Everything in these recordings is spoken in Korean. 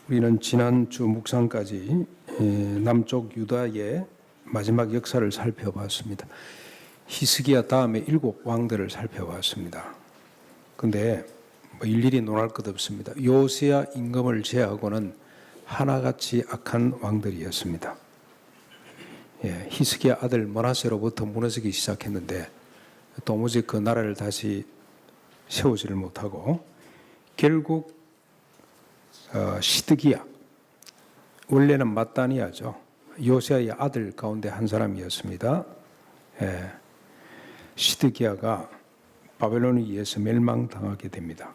우리는 지난주 묵상까지 남쪽 유다의 마지막 역사를 살펴봤습니다. 히스기야 다음에 7 왕들을 살펴봤습니다. 근데 일일이 논할 것 없습니다. 요시야 임금을 제하고는 하나같이 악한 왕들이었습니다. 히스기야 아들 므낫세로부터 무너지기 시작했는데 도무지 그 나라를 다시 세우지를 못하고 결국 시드기야, 원래는 마따니아죠. 요시야의 아들 가운데 한 사람이었습니다. 시드기야가 바벨론에 의해서 멸망당하게 됩니다.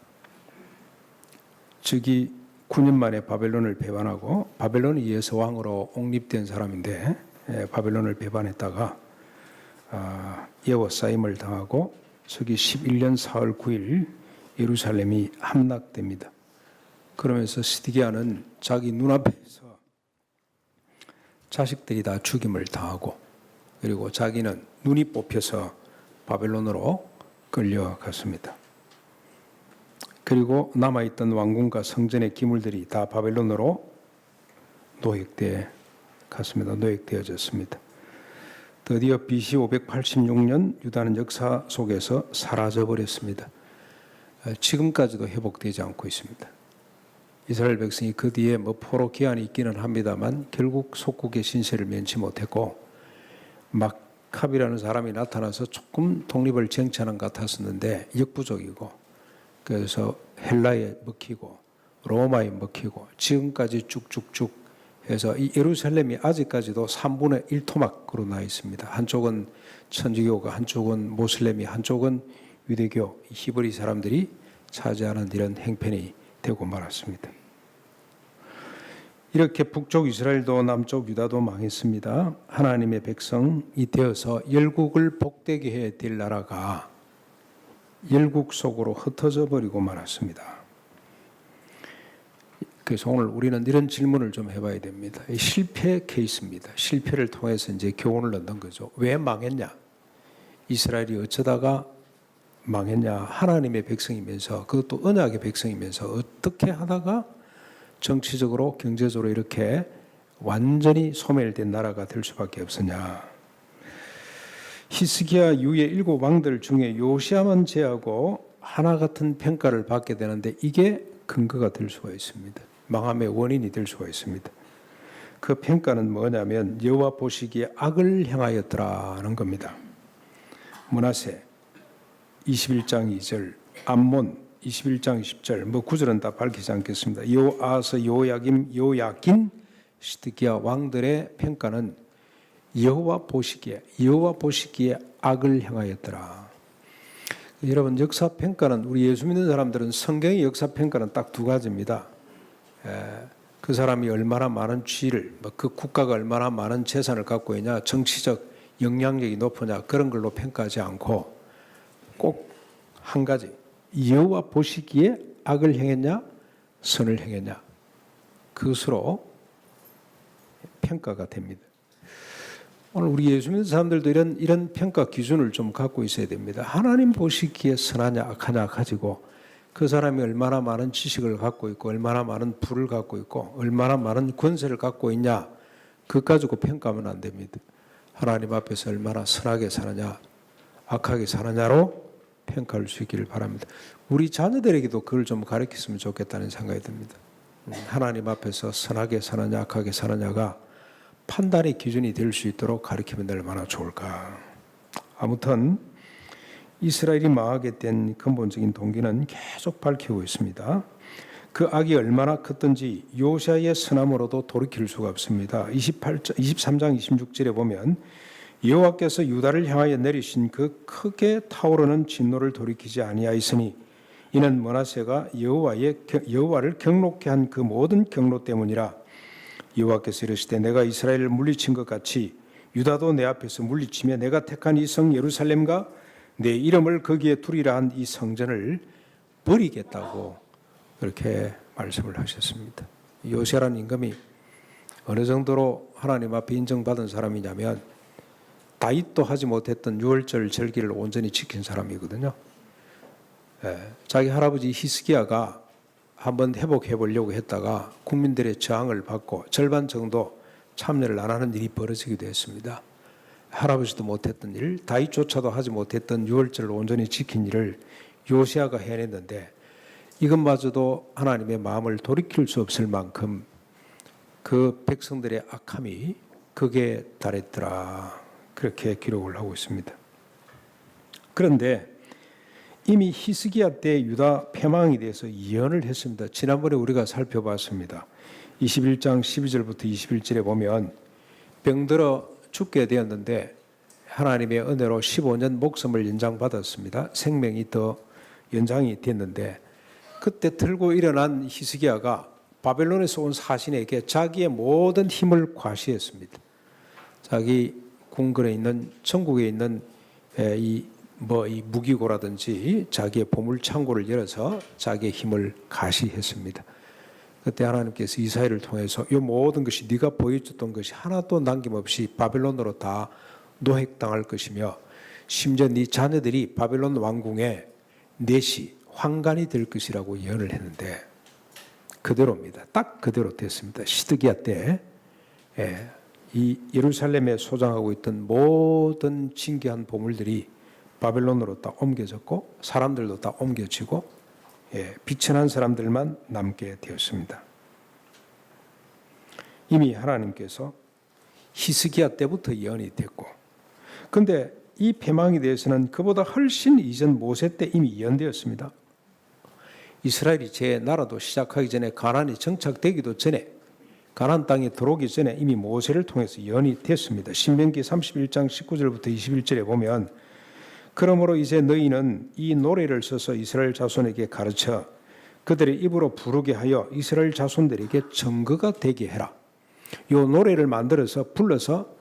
즉위 9년 만에 바벨론을 배반하고 바벨론에 의해서 왕으로 옹립된 사람인데 바벨론을 배반했다가 예워싸임을 당하고 즉위 11년 4월 9일 예루살렘이 함락됩니다. 그러면서 시드기야는 자기 눈앞에서 자식들이 다 죽임을 당하고 그리고 자기는 눈이 뽑혀서 바벨론으로 끌려갔습니다. 그리고 남아있던 왕궁과 성전의 기물들이 다 바벨론으로 노획되어졌습니다. 드디어 BC 586년 유다는 역사 속에서 사라져버렸습니다. 지금까지도 회복되지 않고 있습니다. 이스라엘 백성이 그 뒤에 포로 기한이 있기는 합니다만 결국 속국의 신세를 면치 못했고 마캅이라는 사람이 나타나서 조금 독립을 쟁취하는 것 같았었는데 역부족이고 그래서 헬라에 먹히고 로마에 먹히고 지금까지 쭉쭉쭉 해서 이 예루살렘이 아직까지도 3분의 1 토막으로 나 있습니다. 한쪽은 천주교가, 한쪽은 모슬렘이, 한쪽은 유대교, 히브리 사람들이 차지하는 이런 행편이 되고 말았습니다. 이렇게 북쪽 이스라엘도 남쪽 유다도 망했습니다. 하나님의 백성이 되어서 열국을 복되게 해야 될 나라가 열국 속으로 흩어져 버리고 말았습니다. 그래서 오늘 우리는 이런 질문을 좀 해봐야 됩니다. 실패 케이스입니다. 실패를 통해서 이제 교훈을 얻는 거죠. 왜 망했냐? 이스라엘이 어쩌다가 망했냐? 하나님의 백성이면서 그것도 언약의 백성이면서 어떻게 하다가 정치적으로 경제적으로 이렇게 완전히 소멸된 나라가 될 수밖에 없었냐? 히스기야 이후의 7 왕들 중에 요시야만 제하고 하나 같은 평가를 받게 되는데 이게 근거가 될 수가 있습니다. 망함의 원인이 될 수가 있습니다. 그 평가는 뭐냐면 여호와 보시기에 악을 행하였더라는 겁니다. 므낫세 21장 2절, 암몬 21장 10절, 구절은 다 밝히지 않겠습니다. 요아스, 요야김, 요야긴, 시드기야 왕들의 평가는 여호와 보시기에 악을 행하였더라. 여러분 역사 평가는 우리 예수 믿는 사람들은 성경의 역사 평가는 딱 2가지입니다. 그 사람이 얼마나 많은 지위를, 그 국가가 얼마나 많은 재산을 갖고 있냐, 정치적 영향력이 높으냐 그런 걸로 평가하지 않고 꼭 한 가지, 여호와 보시기에 악을 행했냐 선을 행했냐 그것으로 평가가 됩니다. 오늘 우리 예수 믿는 사람들도 이런 평가 기준을 좀 갖고 있어야 됩니다. 하나님 보시기에 선하냐 악하냐 가지고 그 사람이 얼마나 많은 지식을 갖고 있고 얼마나 많은 부를 갖고 있고 얼마나 많은 권세를 갖고 있냐 그것 가지고 평가하면 안 됩니다. 하나님 앞에서 얼마나 선하게 사느냐 악하게 사느냐로 평가할 수 있기를 바랍니다. 우리 자녀들에게도 그걸 좀 가르쳤으면 좋겠다는 생각이 듭니다. 하나님 앞에서 선하게 사느냐 악하게 사느냐가 판단의 기준이 될 수 있도록 가르치면 얼마나 좋을까. 아무튼 이스라엘이 망하게 된 근본적인 동기는 계속 밝히고 있습니다. 그 악이 얼마나 컸든지 요시야의 선함으로도 돌이킬 수가 없습니다. 23장 26절에 보면 여호와께서 유다를 향하여 내리신 그 크게 타오르는 진노를 돌이키지 아니하였으니 이는 므낫세가 여호와를 경록케 한 그 모든 경로 때문이라. 여호와께서 이르시되 내가 이스라엘을 물리친 것 같이 유다도 내 앞에서 물리치며 내가 택한 이 성 예루살렘과 내 이름을 거기에 두리라 한 이 성전을 버리겠다고 그렇게 말씀을 하셨습니다. 요시야라는 임금이 어느 정도로 하나님 앞에 인정받은 사람이냐면 다윗도 하지 못했던 유월절 절기를 온전히 지킨 사람이거든요. 자기 할아버지 히스기야가 한번 회복해 보려고 했다가 국민들의 저항을 받고 절반 정도 참여를 안 하는 일이 벌어지기도 했습니다. 할아버지도 못했던 일, 다윗조차도 하지 못했던 유월절을 온전히 지킨 일을 요시아가 해냈는데 이것마저도 하나님의 마음을 돌이킬 수 없을 만큼 그 백성들의 악함이 극에 달했더라. 그렇게 기록을 하고 있습니다. 그런데 이미 히스기야 때 유다 패망에 대해서 예언을 했습니다. 지난번에 우리가 살펴봤습니다. 21장 12절부터 21절에 보면 병들어 죽게 되었는데 하나님의 은혜로 15년 목숨을 연장받았습니다. 생명이 더 연장이 됐는데 그때 들고 일어난 히스기야가 바벨론에서 온 사신에게 자기의 모든 힘을 과시했습니다. 자기 궁궐에 있는 천국에 있는 이 무기고라든지 자기의 보물 창고를 열어서 자기의 힘을 가시했습니다. 그때 하나님께서 이사야를 통해서 이 모든 것이 네가 보여줬던 것이 하나도 남김없이 바벨론으로 다 노획당할 것이며 심지어 네 자녀들이 바벨론 왕궁의 내시 환관이 될 것이라고 예언을 했는데 그대로입니다. 딱 그대로 됐습니다. 시드기야 때 이 예루살렘에 소장하고 있던 모든 진귀한 보물들이 바벨론으로 다 옮겨졌고 사람들도 다 옮겨지고 비천한 사람들만 남게 되었습니다. 이미 하나님께서 히스기야 때부터 예언이 됐고 그런데 이 패망에 대해서는 그보다 훨씬 이전 모세 때 이미 예언되었습니다. 이스라엘이 제 나라도 시작하기 전에 가나안이 정착되기도 전에 가나안 땅에 들어오기 전에 이미 모세를 통해서 예언이 됐습니다. 신명기 31장 19절부터 21절에 보면 그러므로 이제 너희는 이 노래를 써서 이스라엘 자손에게 가르쳐 그들의 입으로 부르게 하여 이스라엘 자손들에게 증거가 되게 해라. 이 노래를 만들어서 불러서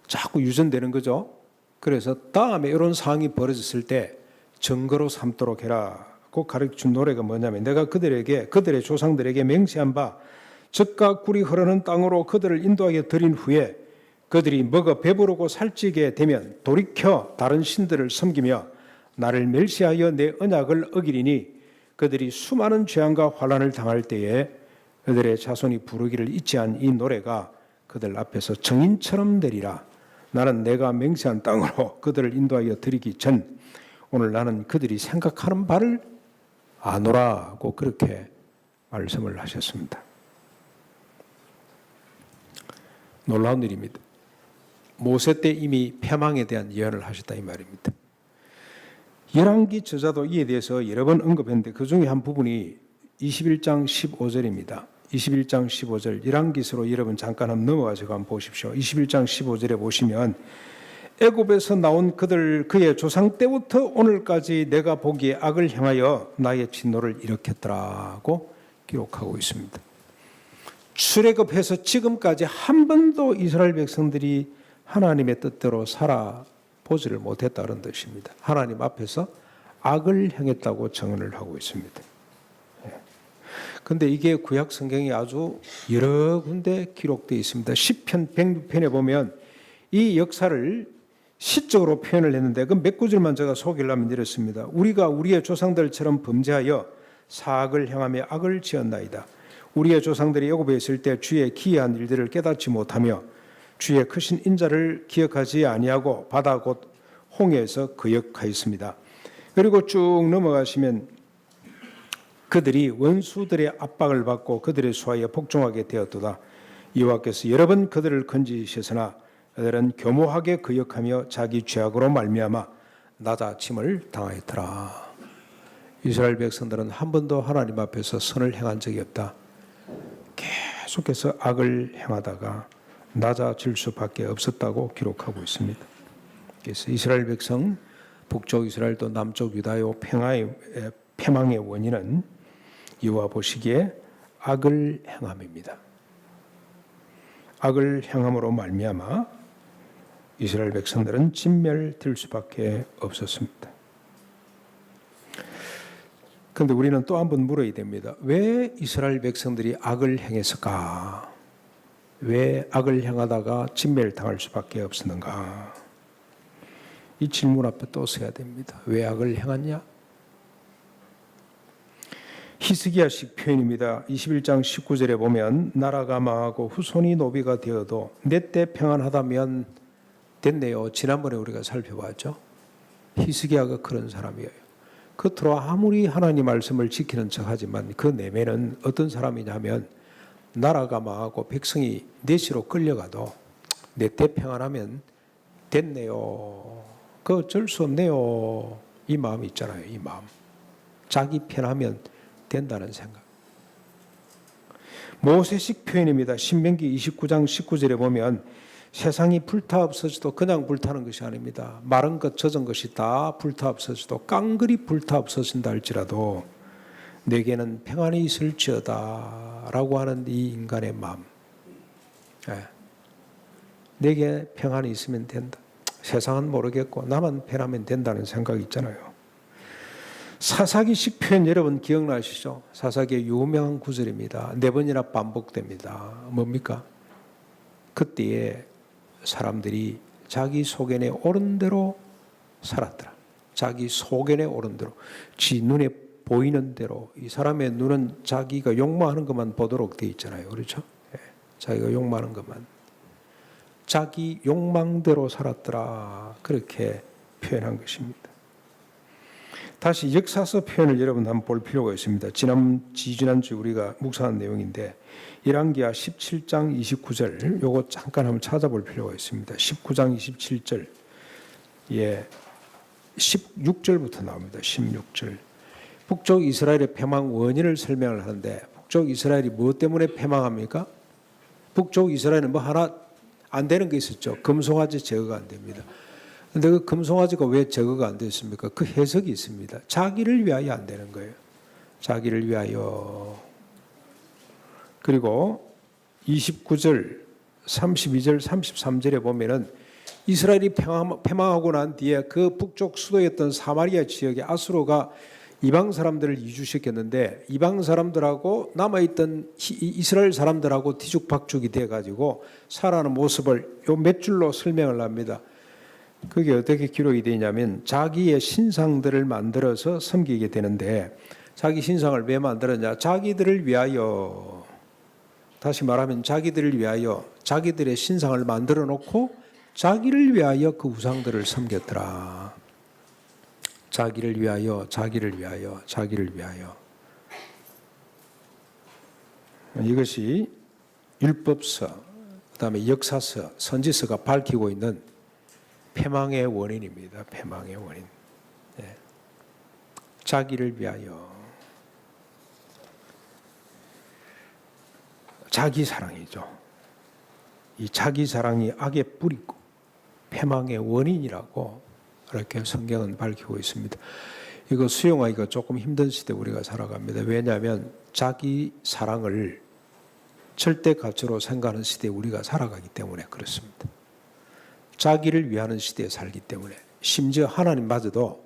자꾸 유전되는 거죠. 그래서 다음에 이런 상황이 벌어졌을 때 증거로 삼도록 해라. 꼭 가르쳐준 노래가 뭐냐면 내가 그들에게 그들의 조상들에게 맹세한 바 젖과 꿀이 흐르는 땅으로 그들을 인도하게 드린 후에 그들이 먹어 배부르고 살찌게 되면 돌이켜 다른 신들을 섬기며 나를 멸시하여 내 언약을 어기리니 그들이 수많은 재앙과 환난을 당할 때에 그들의 자손이 부르기를 잊지 않은 이 노래가 그들 앞에서 정인처럼 되리라. 나는 내가 맹세한 땅으로 그들을 인도하여 드리기 전 오늘 나는 그들이 생각하는 바를 아노라고 그렇게 말씀을 하셨습니다. 놀라운 일입니다. 모세 때 이미 패망에 대한 예언을 하셨다 이 말입니다. 열왕기 저자도 이에 대해서 여러 번 언급했는데 그 중에 한 부분이 21장 15절입니다. 21장 15절 열왕기서로 여러분 잠깐 한번 넘어가서 한번 보십시오. 21장 15절에 보시면 애굽에서 나온 그의 조상 때부터 오늘까지 내가 보기에 악을 행하여 나의 진노를 일으켰더라고 기록하고 있습니다. 출애굽해서 지금까지 한 번도 이스라엘 백성들이 하나님의 뜻대로 살아보지를 못했다는 뜻입니다. 하나님 앞에서 악을 행했다고 증언을 하고 있습니다. 그런데 이게 구약 성경에 아주 여러 군데 기록되어 있습니다. 시편 106편에 보면 이 역사를 시적으로 표현을 했는데 그 몇 구절만 제가 소개하려면 이렇습니다. 우리가 우리의 조상들처럼 범죄하여 사악을 행하며 악을 지었나이다. 우리의 조상들이 애굽에 있을 때 주의 기이한 일들을 깨닫지 못하며 주의 크신 인자를 기억하지 아니하고 바다 곧 홍해에서 거역하였습니다. 그리고 쭉 넘어가시면 그들이 원수들의 압박을 받고 그들의 수하에 복종하게 되었도다. 여호와께서 여러 번 그들을 건지셨으나 그들은 교모하게 거역하며 자기 죄악으로 말미암아 낮아침을 당하였더라. 이스라엘 백성들은 한 번도 하나님 앞에서 선을 행한 적이 없다. 계속해서 악을 행하다가 낮아질 수밖에 없었다고 기록하고 있습니다. 그래서 이스라엘 백성, 북쪽 이스라엘도 남쪽 유다요 패망의 원인은 여호와 보시기에 악을 행함입니다. 악을 행함으로 말미암아 이스라엘 백성들은 진멸될 수밖에 없었습니다. 그런데 우리는 또 한 번 물어야 됩니다. 왜 이스라엘 백성들이 악을 행했을까? 왜 악을 행하다가 진멸당할 수밖에 없었는가? 이 질문 앞에 또 서야 됩니다. 왜 악을 행했냐? 히스기야식 표현입니다. 21장 19절에 보면 나라가 망하고 후손이 노비가 되어도 내 때 평안하다면 됐네요. 지난번에 우리가 살펴봤죠. 히스기야가 그런 사람이에요. 겉으로 아무리 하나님 말씀을 지키는 척하지만 그 내면은 어떤 사람이냐면 나라가 망하고 백성이 내시로 끌려가도 내 때 평안하면 됐네요. 그 어쩔 수 없네요. 이 마음이 있잖아요. 이 마음. 자기 편하면 된다는 생각. 모세식 표현입니다. 신명기 29장 19절에 보면 세상이 불타 없어져도 그냥 불타는 것이 아닙니다. 마른 것 젖은 것이 다 불타 없어져도 깡그리 불타 없어진다 할지라도 내게는 평안이 있을지어다 라고 하는 이 인간의 마음. 내게 평안이 있으면 된다. 세상은 모르겠고 나만 편하면 된다는 생각이 있잖아요. 사사기식 표현 여러분 기억나시죠? 사사기의 유명한 구절입니다. 4번이나 반복됩니다. 뭡니까? 그때에 사람들이 자기 소견에 오른 대로 살았더라. 자기 소견에 오른 대로, 지 눈에 보이는 대로. 이 사람의 눈은 자기가 욕망하는 것만 보도록 되어 있잖아요. 그렇죠? 자기가 욕망하는 것만. 자기 욕망대로 살았더라. 그렇게 표현한 것입니다. 다시 역사서 표현을 여러분 한번 볼 필요가 있습니다. 지지난주 우리가 묵상한 내용인데 열왕기하 17장 29절 요거 잠깐 한번 찾아볼 필요가 있습니다. 19장 27절 16절부터 나옵니다. 16절 북쪽 이스라엘의 패망 원인을 설명을 하는데 북쪽 이스라엘이 무엇 때문에 패망합니까? 북쪽 이스라엘은 뭐 하나 안 되는 게 있었죠. 금송아지 제거가 안 됩니다. 그런데 그 금송아지가 왜 제거가 안 됐습니까? 그 해석이 있습니다. 자기를 위하여 안 되는 거예요. 자기를 위하여. 그리고 29절, 32절, 33절에 보면은 이스라엘이 패망하고 난 뒤에 그 북쪽 수도였던 사마리아 지역에 아수르가 이방 사람들을 이주시켰는데 이방 사람들하고 남아있던 이스라엘 사람들하고 뒤죽박죽이 돼가지고 살아가는 모습을 요 몇 줄로 설명을 합니다. 그게 어떻게 기록이 되냐면 자기의 신상들을 만들어서 섬기게 되는데 자기 신상을 왜 만들었냐? 자기들을 위하여. 다시 말하면 자기들을 위하여 자기들의 신상을 만들어 놓고 자기를 위하여 그 우상들을 섬겼더라. 자기를 위하여, 자기를 위하여, 자기를 위하여. 이것이 율법서, 그다음에 역사서, 선지서가 밝히고 있는 패망의 원인입니다. 패망의 원인. 자기를 위하여. 자기 사랑이죠. 이 자기 사랑이 악의 뿌리고 패망의 원인이라고 그렇게 성경은 밝히고 있습니다. 이거 수용하기가 조금 힘든 시대 우리가 살아갑니다. 왜냐하면 자기 사랑을 절대 가치로 생각하는 시대에 우리가 살아가기 때문에 그렇습니다. 자기를 위하는 시대에 살기 때문에 심지어 하나님마저도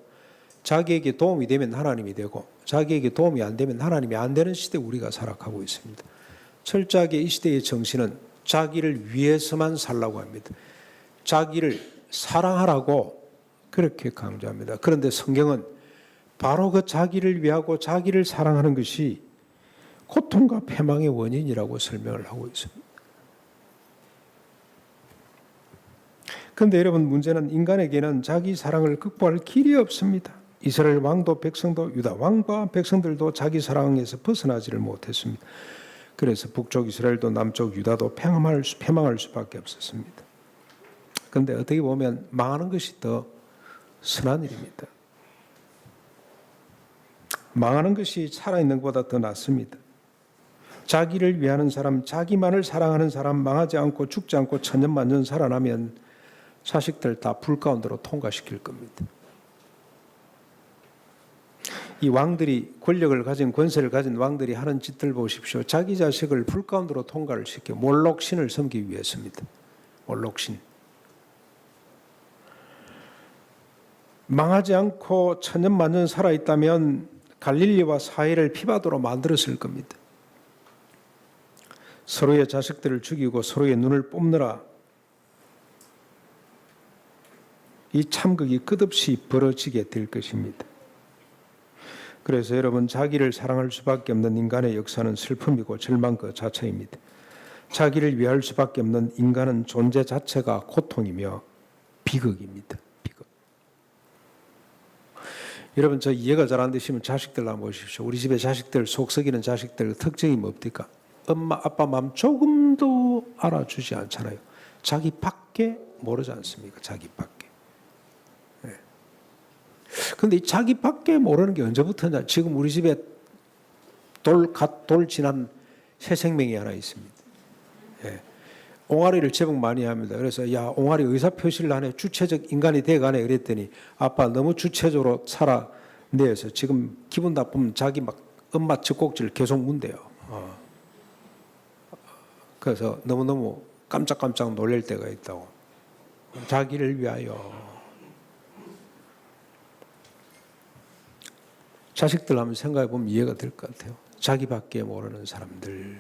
자기에게 도움이 되면 하나님이 되고 자기에게 도움이 안 되면 하나님이 안 되는 시대에 우리가 살아가고 있습니다. 철저하게 이 시대의 정신은 자기를 위해서만 살라고 합니다. 자기를 사랑하라고 그렇게 강조합니다. 그런데 성경은 바로 그 자기를 위하고 자기를 사랑하는 것이 고통과 패망의 원인이라고 설명을 하고 있습니다. 그런데 여러분 문제는 인간에게는 자기 사랑을 극복할 길이 없습니다. 이스라엘 왕도 백성도 유다 왕과 백성들도 자기 사랑에서 벗어나지를 못했습니다. 그래서 북쪽 이스라엘도 남쪽 유다도 패망할 수밖에 없었습니다. 그런데 어떻게 보면 망하는 것이 더 선한 일입니다. 망하는 것이 살아있는 것보다 더 낫습니다. 자기를 위하는 사람, 자기만을 사랑하는 사람, 망하지 않고 죽지 않고 천년만년 살아나면 자식들 다 불 가운데로 통과시킬 겁니다. 이 왕들이 권력을 가진 권세를 가진 왕들이 하는 짓들 보십시오. 자기 자식을 불 가운데로 통과를 시켜 몰록신을 섬기기 위해서입니다. 몰록신. 망하지 않고 천년만년 살아있다면 갈릴리와 사해를 피바도로 만들었을 겁니다. 서로의 자식들을 죽이고 서로의 눈을 뽑느라 이 참극이 끝없이 벌어지게 될 것입니다. 그래서 여러분, 자기를 사랑할 수밖에 없는 인간의 역사는 슬픔이고 절망 그 자체입니다. 자기를 위할 수밖에 없는 인간은 존재 자체가 고통이며 비극입니다. 비극. 여러분, 저 이해가 잘 안 되시면 자식들 한번 보십시오. 우리 집에 자식들, 속 썩이는 자식들 특징이 뭡니까? 엄마, 아빠 마음 조금도 알아주지 않잖아요. 자기 밖에 모르지 않습니까? 자기 밖에. 그런데 자기 밖에 모르는 게 언제부터냐? 지금 우리 집에 돌 지난 새 생명이 하나 있습니다. 예. 옹알이를 제법 많이 합니다. 그래서 야, 옹알이 의사 표시를 하네, 주체적 인간이 돼가네 그랬더니 아빠 너무 주체적으로 살아내서 지금 기분 나쁘면 자기 막 엄마 젖꼭지를 계속 문대요. 그래서 너무너무 깜짝깜짝 놀랄 때가 있다고. 자기를 위하여. 자식들 한번 생각해 보면 이해가 될 것 같아요. 자기밖에 모르는 사람들.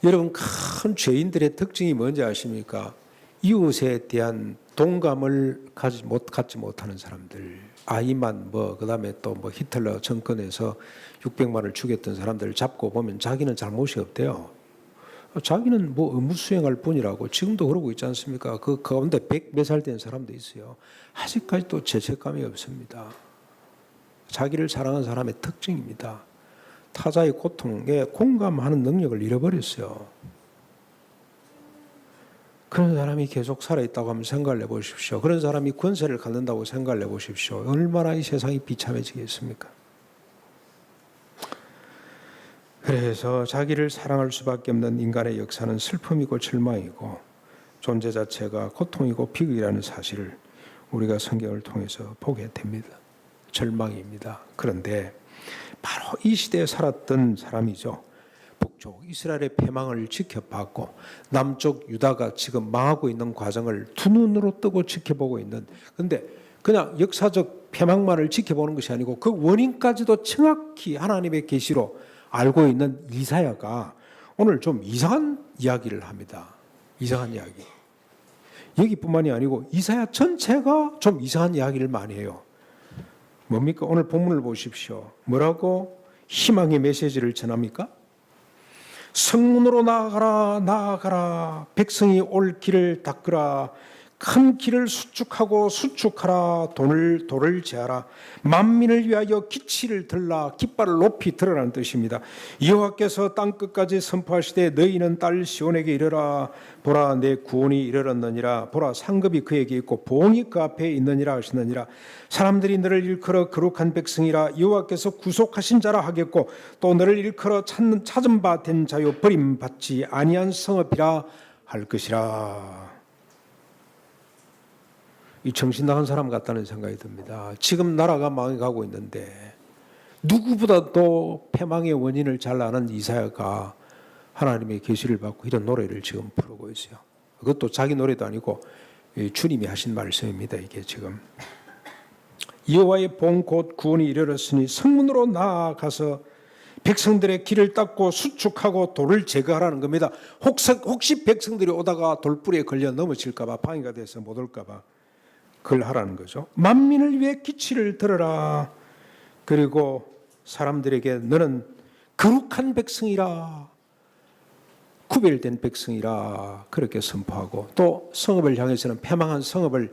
여러분, 큰 죄인들의 특징이 뭔지 아십니까? 이웃에 대한 동감을 갖지 못하는 사람들. 아이만 그다음에 또 히틀러 정권에서 600만을 죽였던 사람들을 잡고 보면 자기는 잘못이 없대요. 자기는 의무 수행할 뿐이라고. 지금도 그러고 있지 않습니까? 그 가운데 100 몇 살 된 사람도 있어요. 아직까지도 죄책감이 없습니다. 자기를 사랑하는 사람의 특징입니다. 타자의 고통에 공감하는 능력을 잃어버렸어요. 그런 사람이 계속 살아있다고 한번 생각을 해보십시오. 그런 사람이 권세를 갖는다고 생각을 해보십시오. 얼마나 이 세상이 비참해지겠습니까? 그래서 자기를 사랑할 수밖에 없는 인간의 역사는 슬픔이고 절망이고 존재 자체가 고통이고 비극이라는 사실을 우리가 성경을 통해서 보게 됩니다. 절망입니다. 그런데 바로 이 시대에 살았던 사람이죠. 북쪽 이스라엘의 패망을 지켜봤고 남쪽 유다가 지금 망하고 있는 과정을 두 눈으로 뜨고 지켜보고 있는, 그런데 그냥 역사적 패망만을 지켜보는 것이 아니고 그 원인까지도 정확히 하나님의 계시로 알고 있는 이사야가 오늘 좀 이상한 이야기를 합니다. 이상한 이야기. 여기뿐만이 아니고 이사야 전체가 좀 이상한 이야기를 많이 해요. 뭡니까? 오늘 본문을 보십시오. 뭐라고 희망의 메시지를 전합니까? 성문으로 나아가라, 나아가라. 백성이 올 길을 닦으라. 큰 길을 수축하라. 돌을 제하라. 만민을 위하여 기치를 들라. 깃발을 높이 들으라는 뜻입니다. 여호와께서 땅끝까지 선포하시되 너희는 딸 시온에게 이르라. 보라, 내 구원이 이르렀느니라. 보라, 상급이 그에게 있고 보응이 그 앞에 있느니라 하시느니라. 사람들이 너를 일컬어 거룩한 백성이라. 여호와께서 구속하신 자라 하겠고 또 너를 일컬어 찾은 바 된 자요 버림받지 아니한 성읍이라 할 것이라. 이 정신 나간 사람 같다는 생각이 듭니다. 지금 나라가 망해가고 있는데 누구보다도 패망의 원인을 잘 아는 이사야가 하나님의 계시를 받고 이런 노래를 지금 부르고 있어요. 그것도 자기 노래도 아니고 주님이 하신 말씀입니다. 이게 지금 여호와의 본 곧 구원이 이르렀으니 성문으로 나아가서 백성들의 길을 닦고 수축하고 돌을 제거하라는 겁니다. 혹시 백성들이 오다가 돌뿌리에 걸려 넘어질까 봐, 방해가 돼서 못 올까 봐 그걸 하라는 거죠. 만민을 위해 기치를 들어라. 그리고 사람들에게 너는 거룩한 백성이라, 구별된 백성이라 그렇게 선포하고, 또 성읍을 향해서는, 패망한 성읍을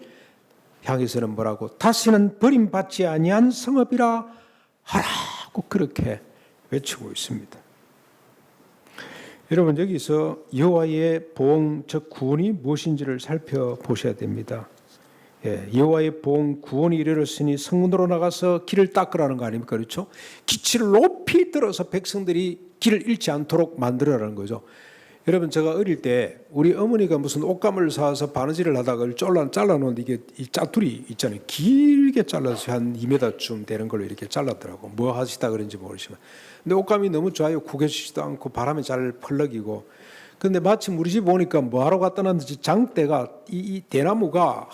향해서는 뭐라고? 다시는 버림받지 아니한 성읍이라 하라고 그렇게 외치고 있습니다. 여러분, 여기서 여호와의 보응, 즉 구원이 무엇인지를 살펴보셔야 됩니다. 여호와의 보응, 구원이 이르렀으니 성문으로 나가서 길을 닦으라는 거 아닙니까? 그렇죠? 기치를 높이 들어서 백성들이 길을 잃지 않도록 만들어라는 거죠. 여러분, 제가 어릴 때 우리 어머니가 무슨 옷감을 사서 바느질을 하다가 잘라놓는데 이게 이 짜투리 있잖아요. 길게 잘라서 한 2m쯤 되는 걸로 이렇게 잘랐더라고. 뭐 하시다 그런지 모르지만. 근데 옷감이 너무 좋아요. 구겨지지도 않고 바람에 잘 펄럭이고. 근데 마침 우리 집 오니까 뭐하러 갖다 놨는지 장대가 이 대나무가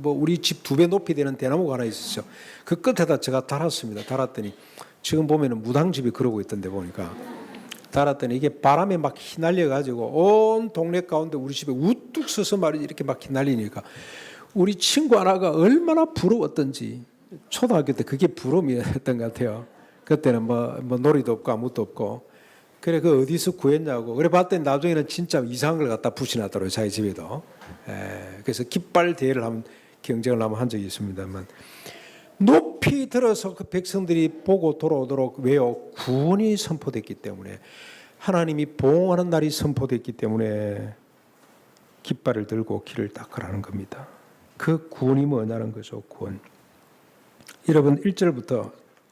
우리 집 2배 높이 되는 대나무가 하나 있었어요. 그 끝에다 제가 달았습니다. 달았더니 지금 보면은 무당집이 그러고 있던데 보니까 달았더니 이게 바람에 막 휘날려 가지고 온 동네 가운데 우리 집에 우뚝 서서 말이지 이렇게 막 휘날리니까 우리 친구 하나가 얼마나 부러웠던지 초등학교 때 그게 부름이었던 것 같아요. 그때는 뭐 놀이도 없고 아무것도 없고. 그래 그 어디서 구했냐고. 그래 봤더니 나중에는 진짜 이상한 걸 갖다 붙여놨더라고요. 자기 집에도. 그래서 깃발 대회를 한번 경쟁을 한번 한 적이 있습니다만 높이 들어서 그 백성들이 보고 돌아오도록 왜요? 구원이 선포됐기 때문에 하나님이 보응하는 날이 선포됐기 때문에 깃발을 들고 길을 닦으라는 겁니다. 그 구원이 뭐냐는 거죠. 구원. 여러분 1절부터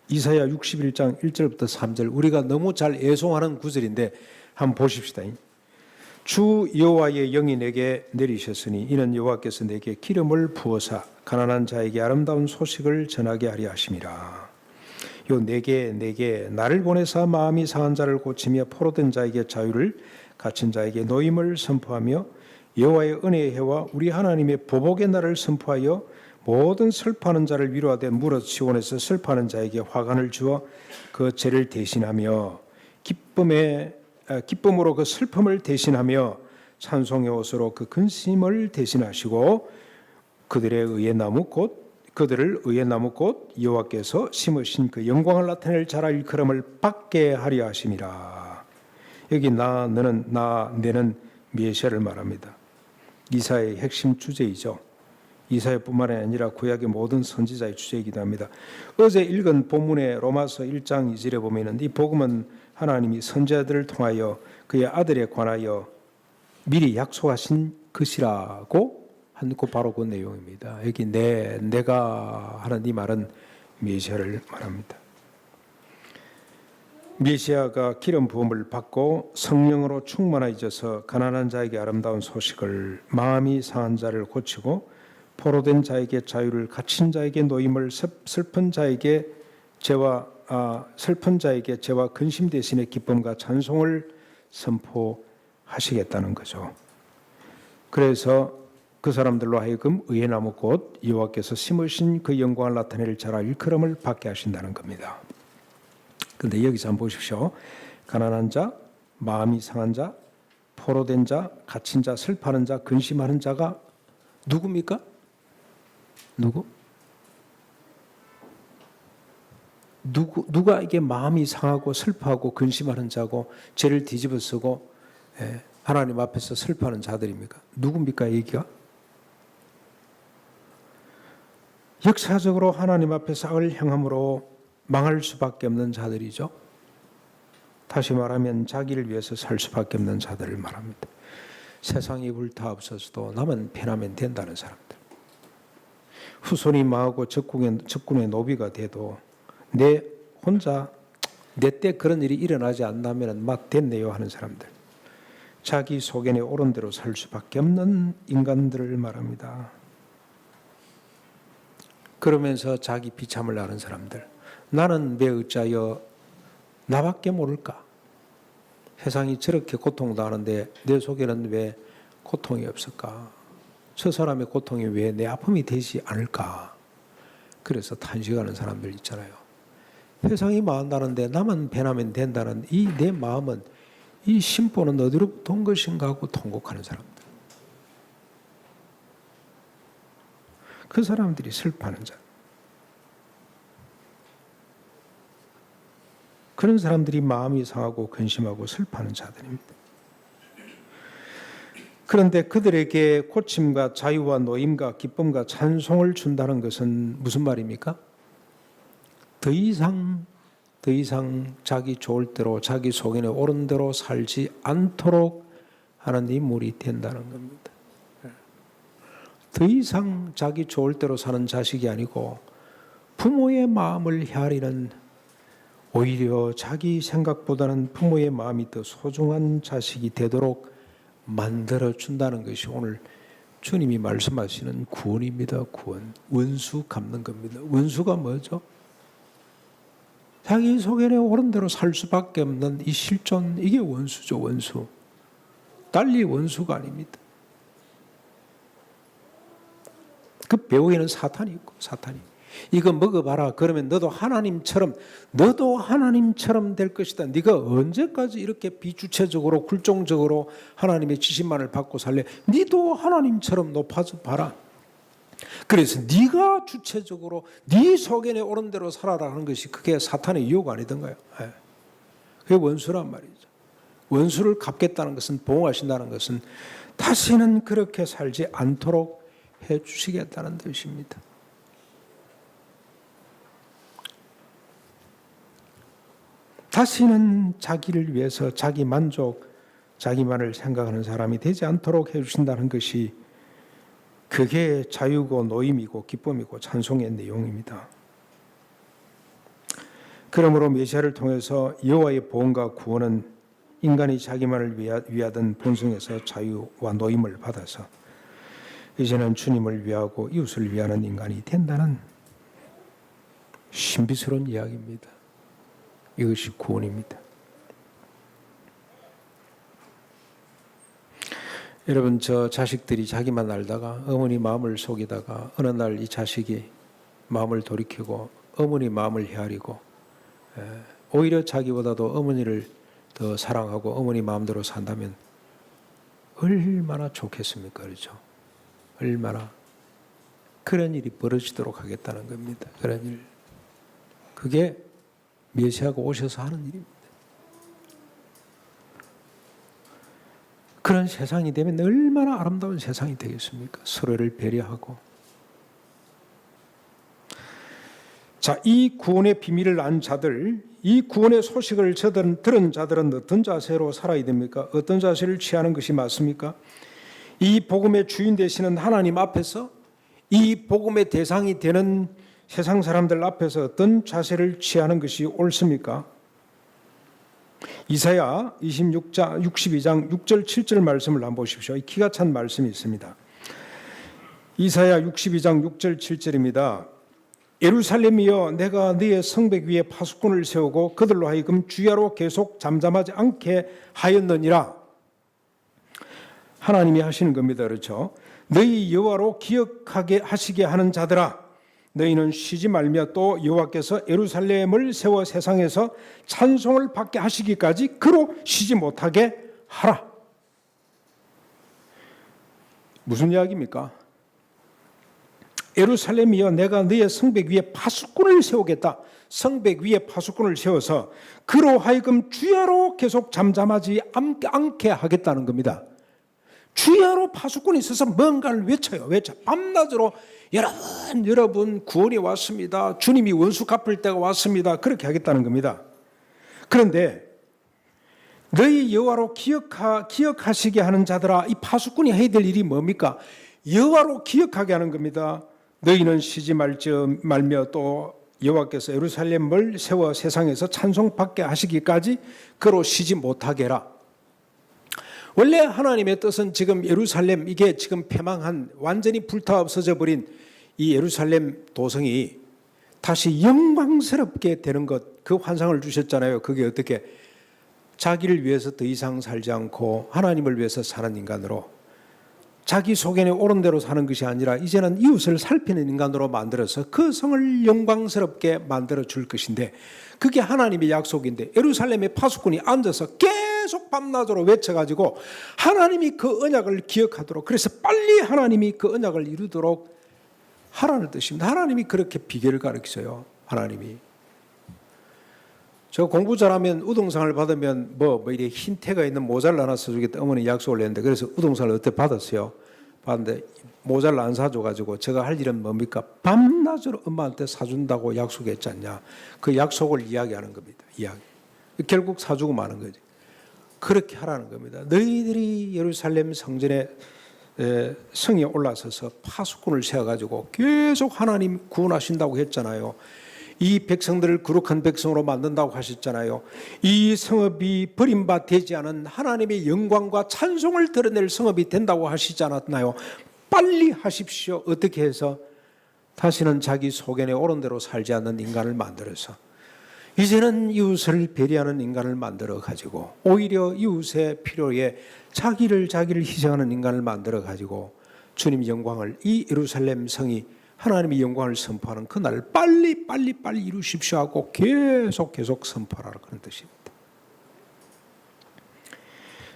이사야 61장 1절부터 3절 우리가 너무 잘 애송하는 구절인데 한번 보십시다. 주 여호와의 영이 내게 내리셨으니 이는 여호와께서 내게 기름을 부어사 가난한 자에게 아름다운 소식을 전하게 하려 하심이라. 요 내게 나를 보내사 마음이 상한 자를 고치며 포로된 자에게 자유를 갇힌 자에게 노임을 선포하며 여호와의 은혜의 해와 우리 하나님의 보복의 날을 선포하여 모든 슬퍼하는 자를 위로하되 무릇 시온에서 슬퍼하는 자에게 화관을 주어 그 죄를 대신하며 기쁨으로 그 슬픔을 대신하며 찬송의 옷으로 그 근심을 대신하시고 그들을 의의 나무 곧 여호와께서 심으신 그 영광을 나타낼 자라 일컬음을 받게 하려 하심이라. 여기 내는 메시아를 말합니다. 이사야의 핵심 주제이죠. 이사야뿐만 아니라 구약의 모든 선지자의 주제이기도 합니다. 어제 읽은 본문의 로마서 1장 2절에 보면은 이 복음은 하나님이 선지자들을 통하여 그의 아들에 관하여 미리 약속하신 것이라고 한 그 바로 그 내용입니다. 여기 내가 하는 이 말은 메시아를 말합니다. 메시아가 기름 부음을 받고 성령으로 충만해져서 가난한 자에게 아름다운 소식을 마음이 상한 자를 고치고 포로된 자에게 자유를 갇힌 자에게 노임을 슬픈 자에게 죄와 근심 대신에 기쁨과 찬송을 선포하시겠다는 거죠. 그래서 그 사람들로 하여금 의의 나무 곧 여호와께서 심으신 그 영광을 나타낼 자라 일컬음을 받게 하신다는 겁니다. 그런데 여기서 한번 보십시오. 가난한 자, 마음이 상한 자, 포로된 자, 갇힌 자, 슬퍼하는 자, 근심하는 자가 누굽니까? 누가 이게 마음이 상하고 슬퍼하고 근심하는 자고 죄를 뒤집어쓰고 하나님 앞에서 슬퍼하는 자들입니까? 누굽니까? 얘기가? 역사적으로 하나님 앞에 악을 행함으로 망할 수밖에 없는 자들이죠. 다시 말하면 자기를 위해서 살 수밖에 없는 자들을 말합니다. 세상이 불타없어서도 남은 편하면 된다는 사람들. 후손이 망하고 적군의 노비가 돼도 내 혼자 내 때 그런 일이 일어나지 않다면 막 됐네요 하는 사람들. 자기 소견에 옳은 대로 살 수밖에 없는 인간들을 말합니다. 그러면서 자기 비참을 아는 사람들. 나는 왜 어찌하여 나밖에 모를까? 세상이 저렇게 고통당하는데 내 속에는 왜 고통이 없을까? 저 사람의 고통이 왜 내 아픔이 되지 않을까? 그래서 탄식하는 사람들 있잖아요. 세상이 망한다는데 나만 배나면 된다는 이 내 마음은 이 심보는 어디로부터 온 것인가 하고 통곡하는 사람들. 그 사람들이 슬퍼하는 자. 그런 사람들이 마음이 상하고 근심하고 슬퍼하는 자들입니다. 그런데 그들에게 고침과 자유와 노임과 기쁨과 찬송을 준다는 것은 무슨 말입니까? 더 이상 자기 좋을 대로 자기 소견에 옳은 대로 살지 않도록 하는 인물이 된다는 겁니다. 더 이상 자기 좋을 대로 사는 자식이 아니고 부모의 마음을 헤아리는 오히려 자기 생각보다는 부모의 마음이 더 소중한 자식이 되도록 만들어준다는 것이 오늘 주님이 말씀하시는 구원입니다. 구원. 원수 갚는 겁니다. 원수가 뭐죠? 자기 소견에 옳은 대로 살 수밖에 없는 이 실존, 이게 원수죠. 원수. 달리 원수가 아닙니다. 그 배후에는 사탄이 있고 사탄이 이거 먹어봐라. 그러면 너도 하나님처럼 될 것이다. 네가 언제까지 이렇게 비주체적으로 굴종적으로 하나님의 지시만을 받고 살래? 네도 하나님처럼 높아져 봐라. 그래서 네가 주체적으로 네 소견에 오른 대로 살아라 하는 것이 그게 사탄의 유혹 아니던가요? 예. 그게 원수란 말이죠. 원수를 갚겠다는 것은, 보호하신다는 것은 다시는 그렇게 살지 않도록 해 주시겠다는 뜻입니다. 다시는 자기를 위해서 자기 만족, 자기만을 생각하는 사람이 되지 않도록 해 주신다는 것이, 그게 자유고 노임이고 기쁨이고 찬송의 내용입니다. 그러므로 메시아를 통해서 여호와의 보응과 구원은 인간이 자기만을 위하던 본성에서 자유와 노임을 받아서 이제는 주님을 위하고 이웃을 위하는 인간이 된다는 신비스러운 이야기입니다. 이것이 구원입니다. 여러분, 저 자식들이 자기만 알다가 어머니 마음을 속이다가 어느 날 이 자식이 마음을 돌이키고 어머니 마음을 헤아리고 오히려 자기보다도 어머니를 더 사랑하고 어머니 마음대로 산다면 얼마나 좋겠습니까? 그렇죠? 얼마나 그런 일이 벌어지도록 하겠다는 겁니다. 그런 일. 그게 메시아가 오셔서 하는 일입니다. 그런 세상이 되면 얼마나 아름다운 세상이 되겠습니까? 서로를 배려하고. 자, 이 구원의 비밀을 안 자들, 이 구원의 소식을 들은 자들은 어떤 자세로 살아야 됩니까? 어떤 자세를 취하는 것이 맞습니까? 이 복음의 주인 되시는 하나님 앞에서, 이 복음의 대상이 되는 세상 사람들 앞에서 어떤 자세를 취하는 것이 옳습니까? 이사야 62장 6절 7절 말씀을 한번 보십시오. 기가 찬 말씀이 있습니다. 이사야 62장 6절 7절입니다. 예루살렘이여, 내가 너의 성벽 위에 파수꾼을 세우고 그들로 하여금 주야로 계속 잠잠하지 않게 하였느니라. 하나님이 하시는 겁니다. 그렇죠? 너희 여호와로 기억하게 하시게 하는 자들아, 너희는 쉬지 말며 또 여호와께서 예루살렘을 세워 세상에서 찬송을 받게 하시기까지 그로 쉬지 못하게 하라. 무슨 이야기입니까? 예루살렘이여, 내가 너의 성벽 위에 파수꾼을 세우겠다. 성벽 위에 파수꾼을 세워서 그로 하여금 주야로 계속 잠잠하지 않게 하겠다는 겁니다. 주야로 파수꾼이 있어서 뭔가를 외쳐요. 밤낮으로 여러분 구원이 왔습니다. 주님이 원수 갚을 때가 왔습니다. 그렇게 하겠다는 겁니다. 그런데 너희 여호와로 기억하시게 하는 자들아, 이 파수꾼이 해야 될 일이 뭡니까? 여호와로 기억하게 하는 겁니다. 너희는 쉬지 말며 또 여호와께서 예루살렘을 세워 세상에서 찬송받게 하시기까지 그로 쉬지 못하게 해라. 원래 하나님의 뜻은 지금 예루살렘, 이게 지금 패망한, 완전히 불타 없어져 버린 이 예루살렘 도성이 다시 영광스럽게 되는 것, 그 환상을 주셨잖아요. 그게 어떻게? 자기를 위해서 더 이상 살지 않고 하나님을 위해서 사는 인간으로, 자기 소견에 옳은 대로 사는 것이 아니라 이제는 이웃을 살피는 인간으로 만들어서 그 성을 영광스럽게 만들어 줄 것인데, 그게 하나님의 약속인데 예루살렘의 파수꾼이 앉아서 계속 밤낮으로 외쳐가지고 하나님이 그 언약을 기억하도록, 그래서 빨리 하나님이 그 언약을 이루도록 하라는 뜻입니다. 하나님이 그렇게 비결을 가르치세요. 하나님이. 저 공부 잘하면 우동상을 받으면 이렇게 흰 태가 있는 모자를 하나 사주겠다 어머니 약속을 했는데, 그래서 우동상을 어떻게 받았어요? 받는데 모자를 안 사줘가지고 제가 할 일은 뭡니까? 밤낮으로 엄마한테 사준다고 약속했지 않냐. 그 약속을 이야기하는 겁니다. 이야기. 결국 사주고 마는 거지. 그렇게 하라는 겁니다. 너희들이 예루살렘 성전에 성에 올라서서 파수꾼을 세워가지고 계속 하나님 구원하신다고 했잖아요. 이 백성들을 거룩한 백성으로 만든다고 하셨잖아요. 이 성읍이 버림받 되지 않은 하나님의 영광과 찬송을 드러낼 성읍이 된다고 하시지 않았나요? 빨리 하십시오. 어떻게 해서? 다시는 자기 소견에 옳은 대로 살지 않는 인간을 만들어서 이제는 이웃을 배려하는 인간을 만들어 가지고, 오히려 이웃의 필요에 자기를 희생하는 인간을 만들어 가지고 주님의 영광을, 이 예루살렘 성이 하나님의 영광을 선포하는 그날을 빨리 이루십시오 하고 계속 선포하라, 그런 뜻입니다.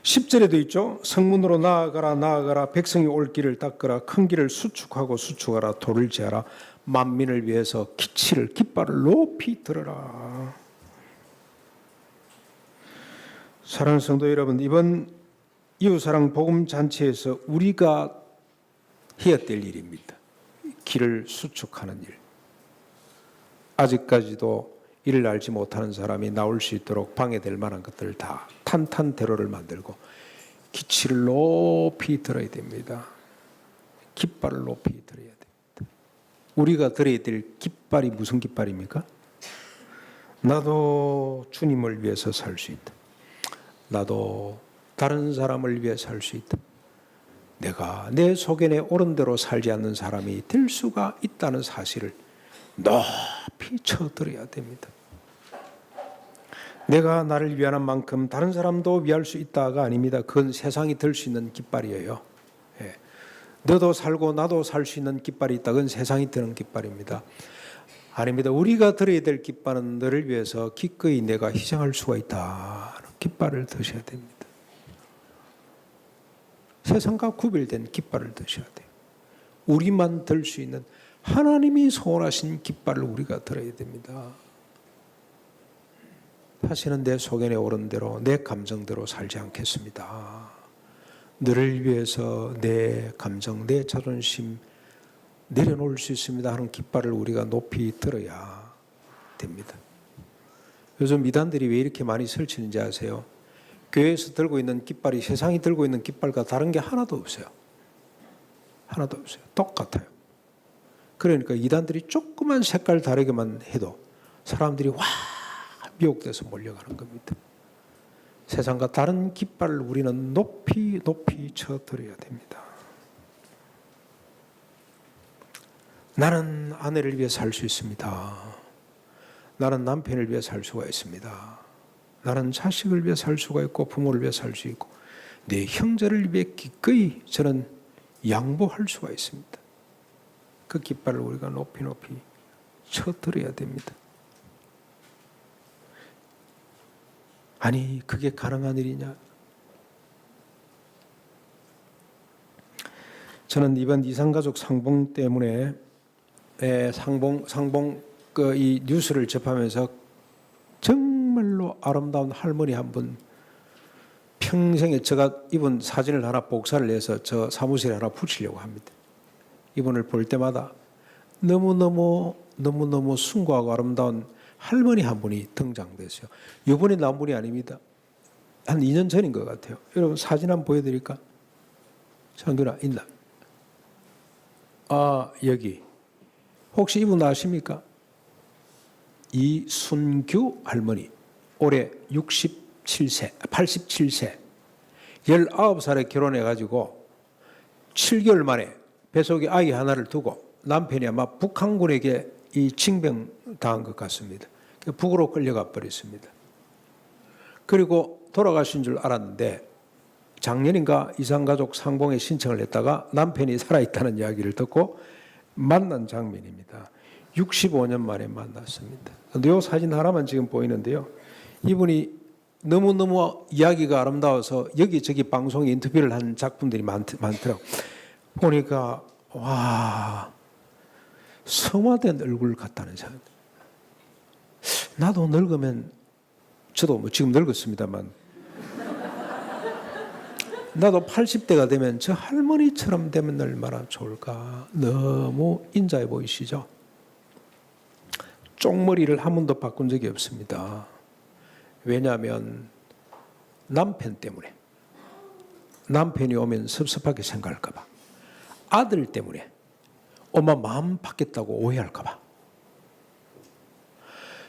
10절에도 있죠. 성문으로 나아가라 나아가라 백성이 올 길을 닦으라 큰 길을 수축하고 수축하라 돌을 제하라 만민을 위해서 기치를 깃발을 높이 들어라. 사랑하는 성도 여러분, 이번 이웃사랑 복음잔치에서 우리가 해야 될 일입니다. 길을 수축하는 일. 아직까지도 이를 알지 못하는 사람이 나올 수 있도록 방해될 만한 것들을 다 탄탄대로를 만들고 기치를 높이 들어야 됩니다. 깃발을 높이 들어야 됩니다. 우리가 들어야 될 깃발이 무슨 깃발입니까? 나도 주님을 위해서 살 수 있다. 나도 다른 사람을 위해 살 수 있다. 내가 내 소견에 옳은 대로 살지 않는 사람이 될 수가 있다는 사실을 높이 쳐드려야 됩니다. 내가 나를 위하는 만큼 다른 사람도 위할 수 있다가 아닙니다. 그건 세상이 들 수 있는 깃발이에요. 예. 너도 살고 나도 살 수 있는 깃발이 있다. 그건 세상이 드는 깃발입니다. 아닙니다. 우리가 들어야 될 깃발은 너를 위해서 기꺼이 내가 희생할 수가 있다. 깃발을 드셔야 됩니다. 세상과 구별된 깃발을 드셔야 돼요. 우리만 들 수 있는 하나님이 소원하신 깃발을 우리가 들어야 됩니다. 다시는 내 소견에 오른 대로 내 감정대로 살지 않겠습니다. 너를 위해서 내 감정, 내 자존심 내려놓을 수 있습니다 하는 깃발을 우리가 높이 들어야 됩니다. 요즘 이단들이 왜 이렇게 많이 설치는지 아세요? 교회에서 들고 있는 깃발이 세상이 들고 있는 깃발과 다른 게 하나도 없어요. 하나도 없어요. 똑같아요. 그러니까 이단들이 조그만 색깔 다르게만 해도 사람들이 와 미혹돼서 몰려가는 겁니다. 세상과 다른 깃발을 우리는 높이 높이 쳐드려야 됩니다. 나는 아내를 위해 살 수 있습니다. 나는 남편을 위해 살 수가 있습니다. 나는 자식을 위해 살 수가 있고 부모를 위해 살 수 있고 내 형제를 위해 기꺼이 저는 양보할 수가 있습니다. 그 깃발을 우리가 높이 높이 쳐드려야 됩니다. 아니 그게 가능한 일이냐? 저는 이번 이산가족 상봉 때문에 상봉 이 뉴스를 접하면서 정말로 아름다운 할머니 한 분 평생에 제가 이분 사진을 하나 복사를 해서 저 사무실에 하나 붙이려고 합니다. 이분을 볼 때마다 너무너무 숭고하고 아름다운 할머니 한 분이 등장됐어요. 이번에 나온 분이 아닙니다. 한 2년 전인 것 같아요. 여러분 사진 한번 보여드릴까? 창균아 있나? 아 여기 혹시 이분 아십니까? 이순규 할머니 올해 87세 19살에 결혼해가지고 7개월 만에 뱃속에 아이 하나를 두고 남편이 아마 북한군에게 이 징병당한 것 같습니다. 북으로 끌려가 버렸습니다. 그리고 돌아가신 줄 알았는데 작년인가 이산가족 상봉에 신청을 했다가 남편이 살아있다는 이야기를 듣고 만난 장면입니다. 65년 만에 만났습니다. 근데 이 사진 하나만 지금 보이는데요. 이분이 너무너무 이야기가 아름다워서 여기저기 방송에 인터뷰를 한 작품들이 많더라고요. 보니까 와 성화된 얼굴 같다는 생각. 나도 늙으면 저도 뭐 지금 늙었습니다만 나도 80대가 되면 저 할머니처럼 되면 얼마나 좋을까. 너무 인자해 보이시죠? 쪽머리를 한 번도 바꾼 적이 없습니다. 왜냐하면 남편 때문에 남편이 오면 섭섭하게 생각할까 봐 아들 때문에 엄마 마음 바뀌었다고 오해할까 봐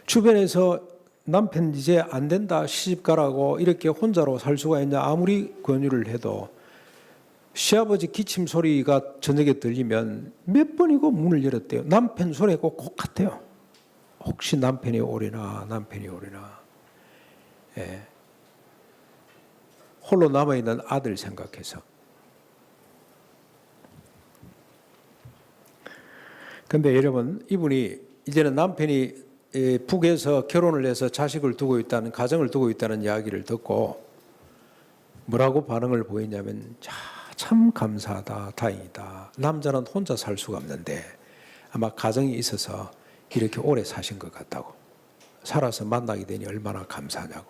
주변에서 남편 이제 안 된다 시집 가라고 이렇게 혼자로 살 수가 있냐 아무리 권유를 해도 시아버지 기침 소리가 저녁에 들리면 몇 번이고 문을 열었대요. 남편 소리가 꼭 같아요. 혹시 남편이 오려나 예. 홀로 남아있는 아들 생각해서. 근데 여러분 이분이 이제는 남편이 북에서 결혼을 해서 자식을 두고 있다는 가정을 두고 있다는 이야기를 듣고 뭐라고 반응을 보이냐면 참 감사하다, 다행이다. 남자는 혼자 살 수가 없는데 아마 가정이 있어서 이렇게 오래 사신 것 같다고. 살아서 만나게 되니 얼마나 감사하냐고.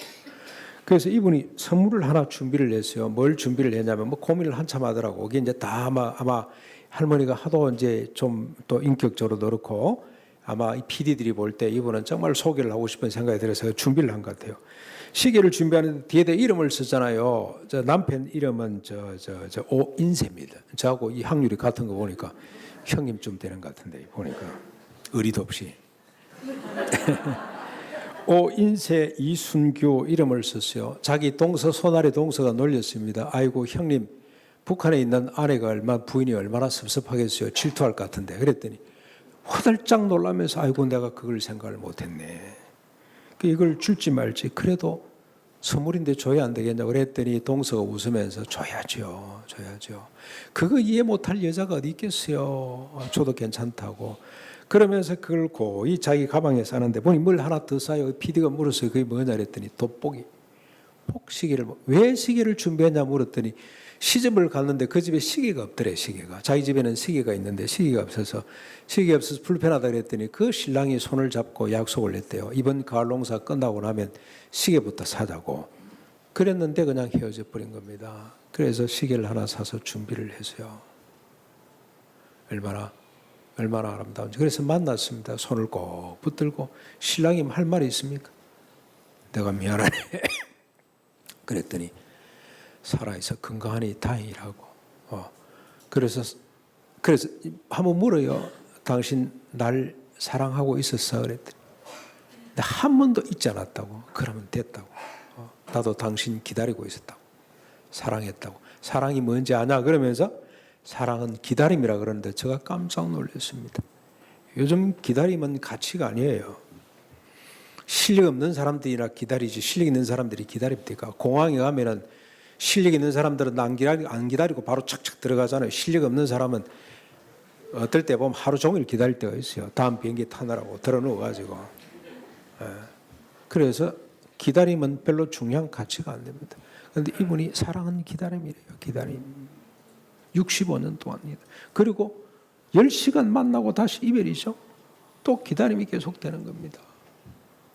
그래서 이분이 선물을 하나 준비를 했어요. 뭘 준비를 했냐면 뭐 고민을 한참 하더라고. 이게 이제 다 아마 할머니가 하도 이제 좀 또 인격적으로 그렇고 아마 이 PD들이 볼 때 이분은 정말 소개를 하고 싶은 생각이 들어서 준비를 한 것 같아요. 시계를 준비하는데 뒤에다 이름을 쓰잖아요. 저 남편 이름은 저 오인세입니다. 저하고 이 확률이 같은 거 보니까 형님쯤 되는 것 같은데 보니까 의리도 없이. 오인세 이순규 이름을 썼어요. 자기 동서 손아래 동서가 놀렸습니다. 아이고 형님 북한에 있는 아내가 부인이 얼마나 섭섭하겠어요. 질투할 것 같은데. 그랬더니 화들짝 놀라면서 아이고 내가 그걸 생각을 못했네. 이걸 줄지 말지. 그래도 선물인데 줘야 안 되겠냐고 그랬더니 동서가 웃으면서 줘야죠. 그거 이해 못할 여자가 어디 있겠어요. 줘도 괜찮다고. 그러면서 그걸 고이 자기 가방에 싸는데 보니 뭘 하나 더 싸요. PD가 물었어요. 그게 뭐냐 그랬더니 돋보기. 시계를. 왜 시계를 준비했냐 물었더니 시집을 갔는데 그 집에 시계가 없더래. 시계가. 자기 집에는 시계가 있는데 시계가 없어서 불편하다 그랬더니 그 신랑이 손을 잡고 약속을 했대요. 이번 가을 농사 끝나고 나면 시계부터 사자고. 그랬는데 그냥 헤어져 버린 겁니다. 그래서 시계를 하나 사서 준비를 했어요. 얼마나 아름다운지. 그래서 만났습니다. 손을 꼭 붙들고 신랑이 할 말이 있습니까? 내가 미안하네. 그랬더니 살아있어 건강하니 다행이라고. 그래서 한번 물어요. 당신 날 사랑하고 있었어? 그랬더니 한 번도 잊지 않았다고. 그러면 됐다고. 나도 당신 기다리고 있었다고. 사랑했다고. 사랑이 뭔지 아냐? 그러면서 사랑은 기다림이라 그러는데 제가 깜짝 놀랐습니다. 요즘 기다림은 가치가 아니에요. 실력 없는 사람들이나 기다리지 실력 있는 사람들이 기다립니까? 공항에 가면은 실력 있는 사람들은 안 기다리고 바로 착착 들어가잖아요. 실력 없는 사람은 어떨 때 보면 하루 종일 기다릴 때가 있어요. 다음 비행기 타느라고 들어누워가지고. 그래서 기다림은 별로 중요한 가치가 안 됩니다. 그런데 이분이 사랑은 기다림이래요. 기다림. 65년 동안입니다. 그리고 10시간 만나고 다시 이별이죠. 또 기다림이 계속되는 겁니다.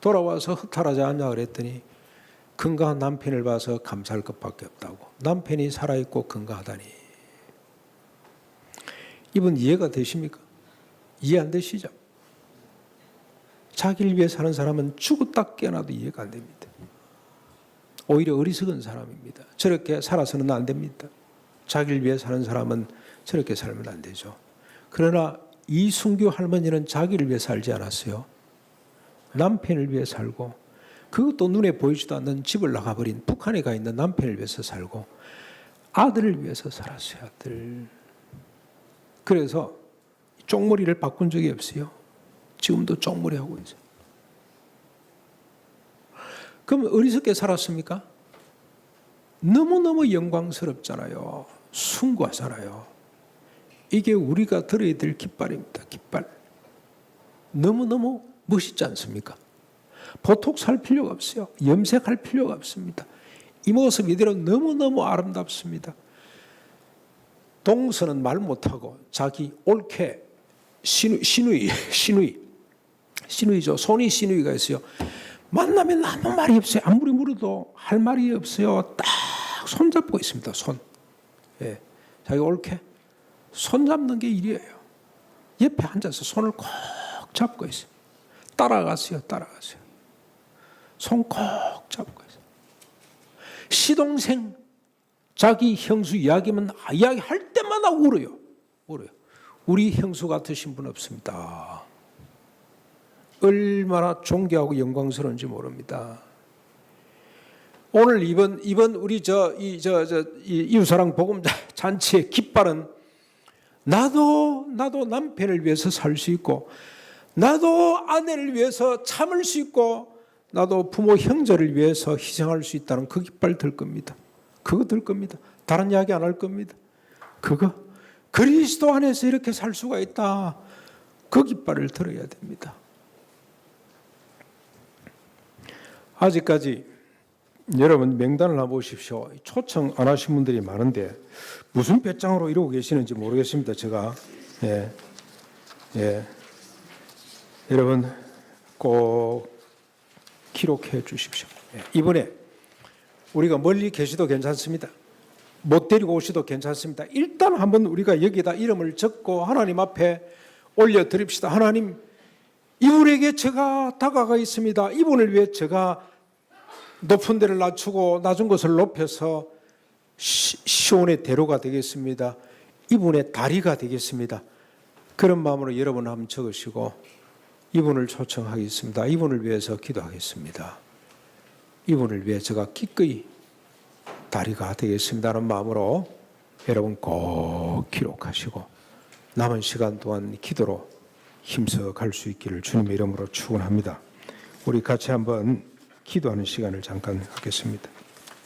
돌아와서 허탈하지 않냐 그랬더니 건강한 남편을 봐서 감사할 것밖에 없다고. 남편이 살아있고 건강하다니. 이분 이해가 되십니까? 이해 안 되시죠? 자기를 위해 사는 사람은 죽었다 깨어나도 이해가 안 됩니다. 오히려 어리석은 사람입니다. 저렇게 살아서는 안 됩니다. 자기를 위해 사는 사람은 저렇게 살면 안 되죠. 그러나 이순규 할머니는 자기를 위해 살지 않았어요. 남편을 위해 살고 그것도 눈에 보이지도 않는 집을 나가버린 북한에 가 있는 남편을 위해서 살고 아들을 위해서 살았어요. 아들. 그래서 쪽머리를 바꾼 적이 없어요. 지금도 쪽머리 하고 있어요. 그럼 어리석게 살았습니까? 너무너무 영광스럽잖아요. 숭고하잖아요. 이게 우리가 들어야 될 깃발입니다. 깃발. 너무너무 멋있지 않습니까? 보톡스 할 필요가 없어요. 염색할 필요가 없습니다. 이 모습 이대로 너무너무 아름답습니다. 동서는 말 못하고 자기 옳게 시누이죠. 손이 시누이가 있어요. 만나면 아무 말이 없어요. 아무리 물어도 할 말이 없어요. 딱 손잡고 있습니다. 손. 예. 자기 옳게 손잡는 게 일이에요. 옆에 앉아서 손을 꼭 잡고 있어요. 따라가세요. 손 꼭 잡고 있어요. 시동생 자기 형수 이야기할 때마다 울어요. 우리 형수 같으신 분 없습니다. 얼마나 존귀하고 영광스러운지 모릅니다. 오늘 이번 우리 이웃사랑 복음 잔치의 깃발은 나도 남편을 위해서 살 수 있고 나도 아내를 위해서 참을 수 있고 나도 부모 형제를 위해서 희생할 수 있다는 그 깃발 들 겁니다. 그거 들 겁니다. 다른 이야기 안 할 겁니다. 그거 그리스도 안에서 이렇게 살 수가 있다. 그 깃발을 들어야 됩니다. 아직까지 여러분 명단을 한번 보십시오. 초청 안 하신 분들이 많은데 무슨 배짱으로 이러고 계시는지 모르겠습니다. 제가 여러분 꼭 기록해 주십시오. 이번에 우리가 멀리 계시도 괜찮습니다. 못 데리고 오셔도 괜찮습니다. 일단 한번 우리가 여기다 이름을 적고 하나님 앞에 올려드립시다. 하나님, 이분에게 제가 다가가 있습니다. 이분을 위해 제가 높은 데를 낮추고 낮은 곳을 높여서 시온의 대로가 되겠습니다. 이분의 다리가 되겠습니다. 그런 마음으로 여러분 한번 적으시고 이분을 초청하겠습니다. 이분을 위해서 기도하겠습니다. 이분을 위해 제가 기꺼이 다리가 되겠습니다라는 마음으로 여러분 꼭 기록하시고 남은 시간 동안 기도로 힘써 갈 수 있기를 주님의 이름으로 축원합니다. 우리 같이 한번 기도하는 시간을 잠깐 갖겠습니다.